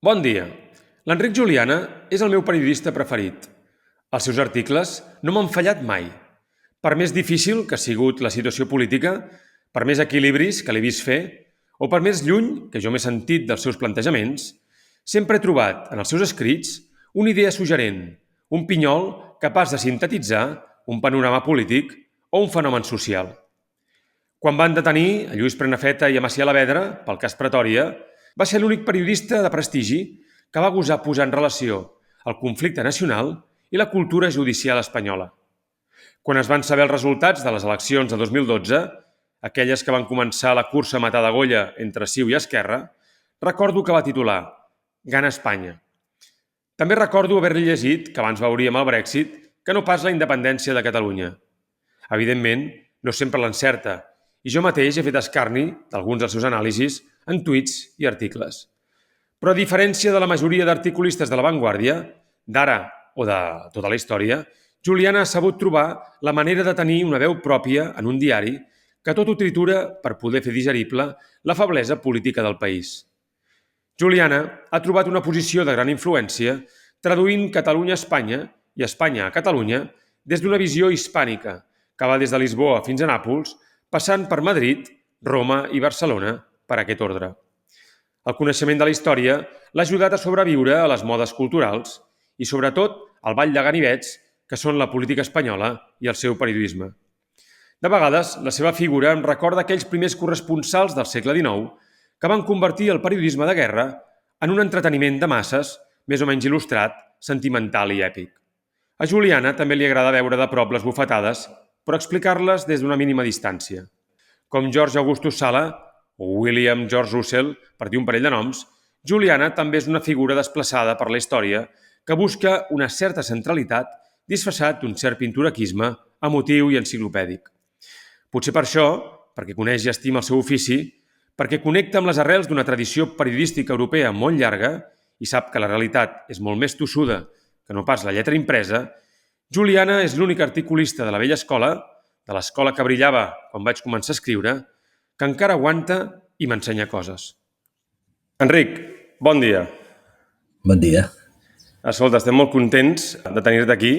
Bon dia. L'Enric Juliana és el meu periodista preferit. Els seus articles no m'han fallat mai. Per més difícil que ha sigut la situació política, per més equilibris que l'he vist fer, o per més lluny que jo m'he sentit dels seus plantejaments, sempre he trobat en els seus escrits una idea suggerent, un pinyol capaç de sintetitzar un panorama polític o un fenomen social. Quan van detenir a Lluís Prenafeta i a Macià Alavedra pel cas Pretòria, va ser l'únic periodista de prestigi que va gosar posar en relació el conflicte nacional i la cultura judicial espanyola. Quan es van saber els resultats de les eleccions de 2012, aquelles que van començar la cursa a matar d'agolla entre CiU i Esquerra, recordo que va titular «Gana Espanya». També recordo haver-li llegit, que abans veuríem el Brexit, que no pas la independència de Catalunya. Evidentment, no sempre l'encerta, i jo mateix he fet escarni d'alguns dels seus anàlisis en tuits i articles. Però a diferència de la majoria d'articulistes de La Vanguardia, d'ara o de tota la història, Juliana ha sabut trobar la manera de tenir una veu pròpia en un diari que tot ho tritura per poder fer digerible la feblesa política del país. Juliana ha trobat una posició de gran influència traduint Catalunya a Espanya i Espanya a Catalunya des d'una visió hispànica que va des de Lisboa fins a Nàpols, passant per Madrid, Roma i Barcelona per aquest ordre. El coneixement de la història l'ha ajudat a sobreviure a les modes culturals i, sobretot, al ball de ganivets que són la política espanyola i el seu periodisme. De vegades, la seva figura em recorda aquells primers corresponsals del segle XIX que van convertir el periodisme de guerra en un entreteniment de masses, més o menys il·lustrat, sentimental i èpic. A Juliana també li agrada veure de prop les bufetades, però explicar-les des d'una mínima distància. Com George Augustus Sala o William George Russell, per dir un parell de noms, Juliana també és una figura desplaçada per la història que busca una certa centralitat disfressat d'un cert pintorequisme emotiu i enciclopèdic. Potser per això, perquè coneix i estima el seu ofici, perquè connecta amb les arrels d'una tradició periodística europea molt llarga i sap que la realitat és molt més tossuda que no pas la lletra impresa, Juliana és l'únic articulista de la vella escola, de l'escola que brillava quan vaig començar a escriure, que encara aguanta i m'ensenya coses. Enric, bon dia. Bon dia. Escolta, estem molt contents de tenir-te aquí